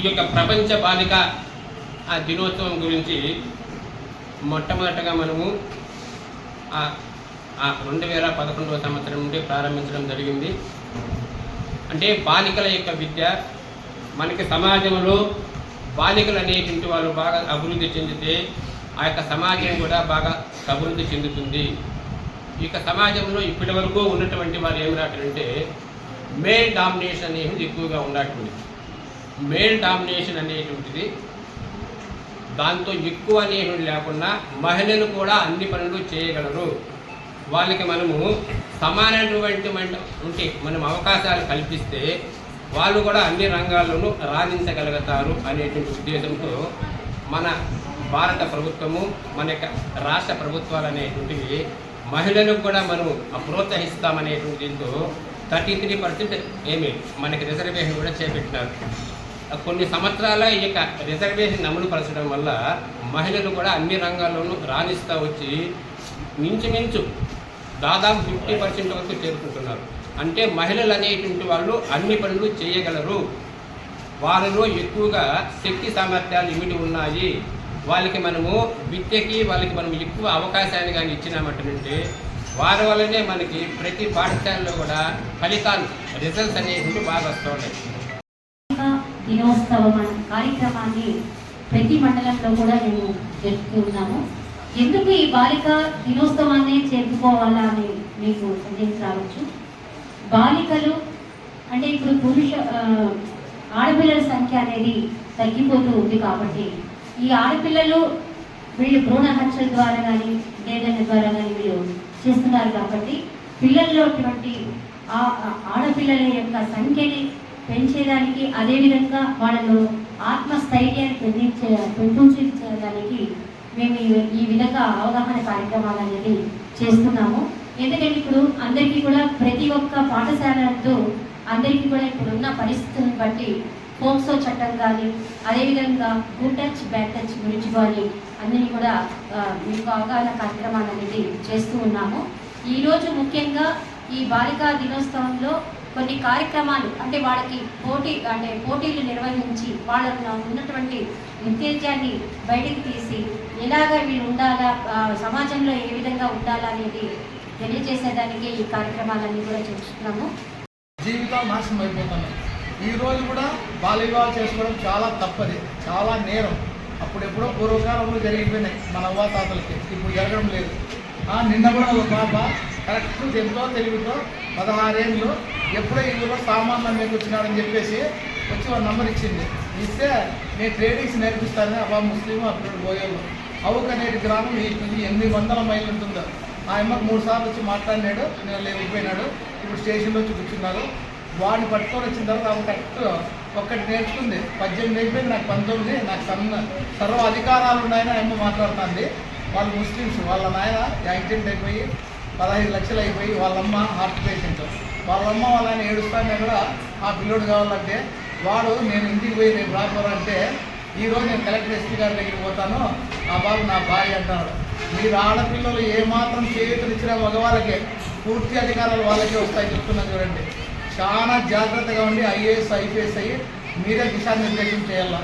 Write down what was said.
యొక్క ప్రపంచ బాలిక దినోత్సవం గురించి మొట్టమొదటగా మనము 2011వ సంవత్సరం నుండి ప్రారంభించడం జరిగింది. అంటే బాలికల యొక్క విద్య మనకి సమాజంలో బాలికలు అనేటువంటి వాళ్ళు బాగా అభివృద్ధి చెందితే ఆ యొక్క సమాజం కూడా బాగా అభివృద్ధి చెందుతుంది. ఈ యొక్క సమాజంలో ఇప్పటి వరకు ఉన్నటువంటి వారు ఏమి రాటంటే మేల్ డామినేషన్ అనేది ఎక్కువగా ఉండేటువంటి మేల్ డామినేషన్ అనేటువంటిది దాంతో ఎక్కువ అనేటువంటి లేకుండా మహిళలు కూడా అన్ని పనులు చేయగలరు. వాళ్ళకి మనము సమానమైనటువంటి ఉంటే మనం అవకాశాలు కల్పిస్తే వాళ్ళు కూడా అన్ని రంగాల్లోనూ రాణించగలుగుతారు అనేటువంటి ఉద్దేశంతో మన భారత ప్రభుత్వము మన యొక్క రాష్ట్ర ప్రభుత్వాలు అనేటువంటివి మహిళలకు కూడా మనం ప్రోత్సహిస్తామనేటువంటి దీంతో 33% ఏమి మనకి రిజర్వేషన్ కూడా చేపట్టినారు. కొన్ని సంవత్సరాల ఈ యొక్క రిజర్వేషన్ అమలు పరచడం వల్ల మహిళలు కూడా అన్ని రంగాల్లోనూ రాణిస్తూ వచ్చి మించుమించు దాదాపు 50% వరకు చేరుకుంటున్నారు. అంటే మహిళలు అనేటువంటి వాళ్ళు అన్ని పనులు చేయగలరు. వారిలో ఎక్కువగా శక్తి సామర్థ్యాలు ఇమిడి ఉన్నాయి. వాళ్ళకి మనము విద్యకి వాళ్ళకి మనం ఎక్కువ అవకాశాన్ని కానీ ఇచ్చినామంటే వారి వల్లనే మనకి ప్రతి పాఠశాలలో కూడా ఫలితాలు రిజల్ట్స్ అనేవి బాగా వస్తూ ఉంటాయి. దినోత్సవం కార్యక్రమాన్ని ప్రతి మండలంలో కూడా మేము జరుపుతున్నాము. ఎందుకు ఈ బాలిక దినోత్సవాన్ని జరుపుకోవాలా అని మీకు సందేహం రావచ్చు. బాలికలు అంటే ఇప్పుడు ఆడపిల్లల సంఖ్య అనేది తగ్గిపోతూ ఉంది కాబట్టి ఈ ఆడపిల్లలు వీళ్ళు భ్రూణ హత్యల ద్వారా కానీ ఏదైనా ద్వారా కానీ వీళ్ళు చేస్తున్నారు కాబట్టి పిల్లల్లో ఆడపిల్లల యొక్క సంఖ్యని పెంచేదానికి అదేవిధంగా వాళ్ళలో ఆత్మస్థైర్యాన్ని పెంపొందించడానికి మేము ఈ విధంగా అవగాహన కార్యక్రమాలు అనేది చేస్తున్నాము. ఎందుకంటే ఇప్పుడు అందరికీ కూడా ప్రతి ఒక్క పాఠశాలతో అందరికీ కూడా ఇప్పుడున్న పరిస్థితులను బట్టి పోక్సో చట్టం కానీ అదేవిధంగా గుడ్ టచ్ బ్యాడ్ టచ్ గురించి కానీ అందరినీ కూడా మీకు అవగాహన కార్యక్రమాలు అనేది చేస్తూ ఉన్నాము. ఈరోజు ముఖ్యంగా ఈ బాలికా దినోత్సవంలో కొన్ని కార్యక్రమాలు అంటే వాళ్ళకి పోటీలు నిర్వహించి వాళ్ళలో ఉన్నటువంటి ఉత్తేజాన్ని బయటికి తీసి ఎలాగా వీళ్ళు ఉండాలా, సమాజంలో ఏ విధంగా ఉండాలా అనేది తెలియజేసేదానికి ఈ కార్యక్రమాలన్నీ కూడా చేస్తున్నాము. జీవితాలు నాశనం అయిపోతున్నాయి. ఈరోజు కూడా బాల్య వివాహాలు చేసుకోవడం చాలా తప్పది, చాలా నేరం. అప్పుడెప్పుడో పూర్వకాలంలో జరిగిపోయినాయి మన అవ్వాతాతలకి, ఇప్పుడు జరగడం లేదు. నిన్న కూడా ఒక పాప కరెక్ట్ ఎంతో తెలివితో 16 ఏళ్ళు ఎప్పుడో ఇందులో సామాన్లు మీకు వచ్చినాడని చెప్పేసి వచ్చి ఒక నంబర్ ఇచ్చింది. ఇస్తే నేను ట్రేడింగ్స్ నేర్పిస్తానని అబ్బా ముస్లిం అప్పుడు పోయేళ్ళు అవుక్ అనేది గ్రామం ఈ 800 మైళ్ళు ఉంటుందో ఆ అమ్మకు 3 సార్లు వచ్చి మాట్లాడినాడు. నేను లేకపోయినాడు. ఇప్పుడు స్టేషన్లో వచ్చి కూర్చున్నారు. వాడిని పట్టుకొని వచ్చిన తర్వాత ఆమె కరెక్ట్ ఒక్కటి నేర్చుకుంది. 18 అయిపోయింది, నాకు 19, నాకు సర్వ అధికారాలు ఉన్నాయని అమ్మ మాట్లాడుతుంది. వాళ్ళు ముస్లిమ్స్, వాళ్ళ నాయన యాక్సిడెంట్ అయిపోయి 15 లక్షలు అయిపోయి వాళ్ళమ్మ హార్ట్ పేషెంట్. వాళ్ళమ్మ వాళ్ళని ఏడుస్తానే కూడా ఆ పిల్లోడు కావాలంటే వాడు నేను ఇంటికి పోయి రేపు రాకపోరంటే ఈరోజు నేను కలెక్టర్ ఎస్పీ గారి దగ్గరికి పోతాను, ఆ బాబు నా భార్య అంటున్నాడు. మీరు ఆడపిల్లలు ఏమాత్రం చేతులు ఇచ్చిన మగవాళ్ళకే పూర్తి అధికారాలు వాళ్ళకే వస్తాయి చెప్తున్నా చూడండి. చాలా జాగ్రత్తగా ఉండి ఐఏఎస్ ఐపీఎస్ అయ్యి మీరే దిశానిర్దేశం చేయాలి.